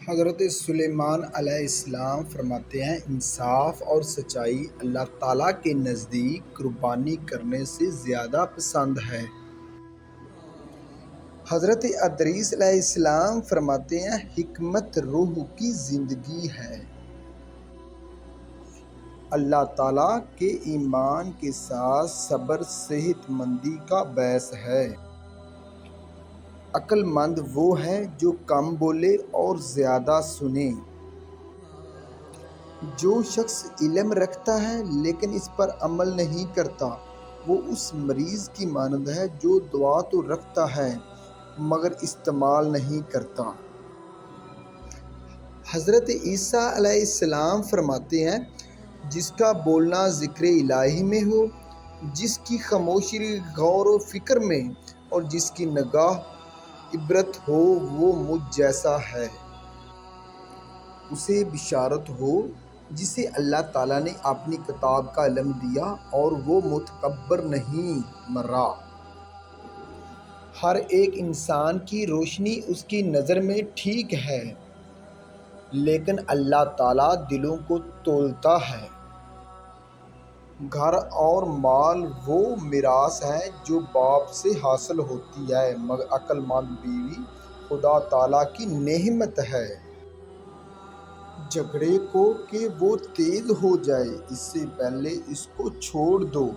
حضرت سلیمان علیہ السلام فرماتے ہیں انصاف اور سچائی اللہ تعالیٰ کے نزدیک قربانی کرنے سے زیادہ پسند ہے۔ حضرت ادریس علیہ السلام فرماتے ہیں حکمت روح کی زندگی ہے۔ اللہ تعالیٰ کے ایمان کے ساتھ صبر صحت مندی کا باعث ہے۔ عقل مند وہ ہے جو کم بولے اور زیادہ سنے۔ جو شخص علم رکھتا ہے لیکن اس پر عمل نہیں کرتا وہ اس مریض کی مانند ہے جو دعا تو رکھتا ہے مگر استعمال نہیں کرتا۔ حضرت عیسیٰ علیہ السلام فرماتے ہیں جس کا بولنا ذکر الہی میں ہو، جس کی خاموشی غور و فکر میں اور جس کی نگاہ عبرت ہو وہ مجھ جیسا ہے۔ اسے بشارت ہو جسے اللہ تعالیٰ نے اپنی کتاب کا علم دیا اور وہ متکبر نہیں مرا۔ ہر ایک انسان کی روشنی اس کی نظر میں ٹھیک ہے لیکن اللہ تعالیٰ دلوں کو تولتا ہے۔ گھر اور مال وہ میراث ہے جو باپ سے حاصل ہوتی ہے مگر عقل مند بیوی خدا تعالیٰ کی نعمت ہے۔ جھگڑے کو کہ وہ تیز ہو جائے اس سے پہلے اس کو چھوڑ دو۔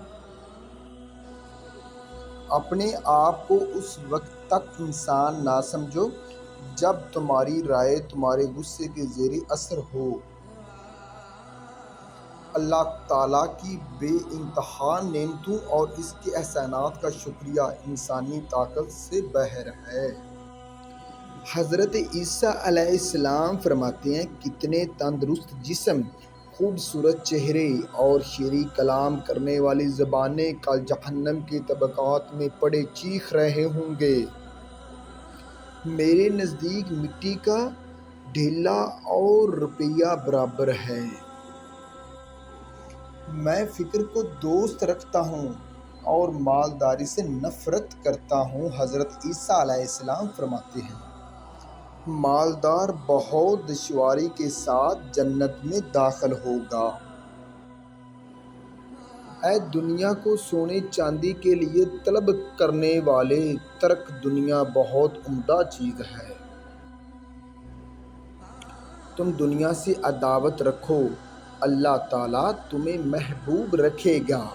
اپنے آپ کو اس وقت تک انسان نہ سمجھو جب تمہاری رائے تمہارے غصے کے زیر اثر ہو۔ اللہ تعالیٰ کی بے انتہا نعمتوں اور اس کے احسانات کا شکریہ انسانی طاقت سے باہر ہے۔ حضرت عیسیٰ علیہ السلام فرماتے ہیں کتنے تندرست جسم، خوبصورت چہرے اور شیریں کلام کرنے والی زبانیں کل جہنم کے طبقات میں پڑے چیخ رہے ہوں گے۔ میرے نزدیک مٹی کا ڈھیلا اور روپیہ برابر ہے۔ میں فقر کو دوست رکھتا ہوں اور مالداری سے نفرت کرتا ہوں۔ حضرت عیسیٰ علیہ السلام فرماتے ہیں مالدار بہت دشواری کے ساتھ جنت میں داخل ہوگا۔ اے دنیا کو سونے چاندی کے لیے طلب کرنے والے، ترک دنیا بہت عمدہ چیز ہے۔ تم دنیا سے عداوت رکھو اللہ تعالیٰ تمہیں محبوب رکھے گا۔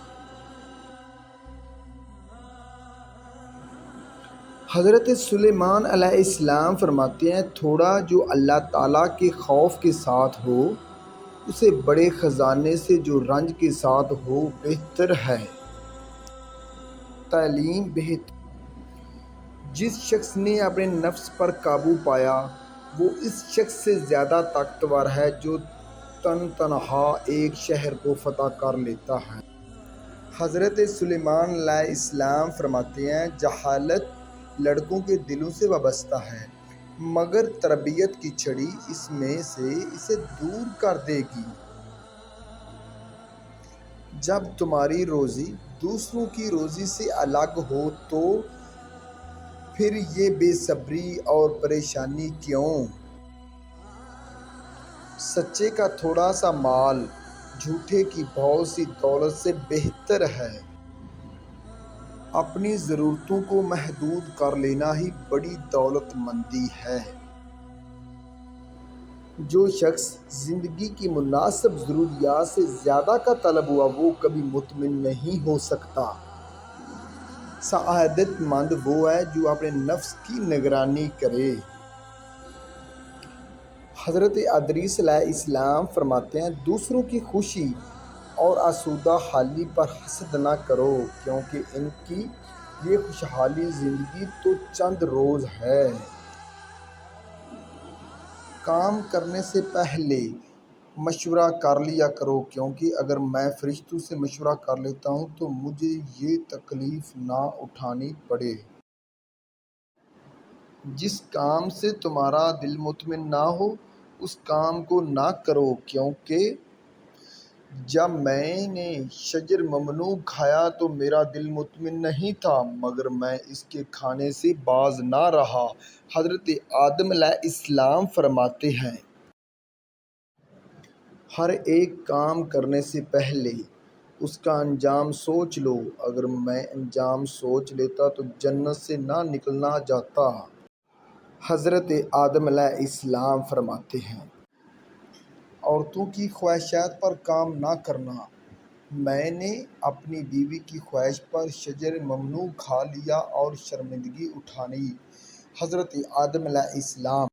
حضرت سلیمان علیہ السلام فرماتے ہیں تھوڑا جو اللہ تعالیٰ کے خوف کے ساتھ ہو اسے بڑے خزانے سے جو رنج کے ساتھ ہو بہتر ہے۔ تعلیم بہتر جس شخص نے اپنے نفس پر قابو پایا وہ اس شخص سے زیادہ طاقتور ہے جو تنہا ایک شہر کو فتح کر لیتا ہے۔ حضرت سلیمان علیہ السلام فرماتے ہیں جہالت لڑکوں کے دلوں سے وابستہ ہے مگر تربیت کی چھڑی اس میں سے اسے دور کر دے گی۔ جب تمہاری روزی دوسروں کی روزی سے الگ ہو تو پھر یہ بے صبری اور پریشانی کیوں؟ سچے کا تھوڑا سا مال جھوٹے کی بہت سی دولت سے بہتر ہے۔ اپنی ضرورتوں کو محدود کر لینا ہی بڑی دولت مندی ہے۔ جو شخص زندگی کی مناسب ضروریات سے زیادہ کا طالب ہوا وہ کبھی مطمئن نہیں ہو سکتا۔ سعادت مند وہ ہے جو اپنے نفس کی نگرانی کرے۔ حضرت ادریس علیہ السلام فرماتے ہیں دوسروں کی خوشی اور آسودہ حالی پر حسد نہ کرو کیونکہ ان کی یہ خوشحالی زندگی تو چند روز ہے۔ کام کرنے سے پہلے مشورہ کر لیا کرو کیونکہ اگر میں فرشتوں سے مشورہ کر لیتا ہوں تو مجھے یہ تکلیف نہ اٹھانی پڑے۔ جس کام سے تمہارا دل مطمئن نہ ہو اس کام کو نہ کرو کیونکہ جب میں نے شجر ممنوع کھایا تو میرا دل مطمئن نہیں تھا، مگر میں اس کے کھانے سے باز نہ رہا۔ حضرت آدم علیہ السلام فرماتے ہیں، ہر ایک کام کرنے سے پہلے اس کا انجام سوچ لو۔ اگر میں انجام سوچ لیتا تو جنت سے نہ نکلنا جاتا۔ حضرت آدم علیہ السلام فرماتے ہیں، عورتوں کی خواہشات پر کام نہ کرنا۔ میں نے اپنی بیوی کی خواہش پر شجر ممنوع کھا لیا اور شرمندگی اٹھانی۔ حضرت آدم علیہ السلام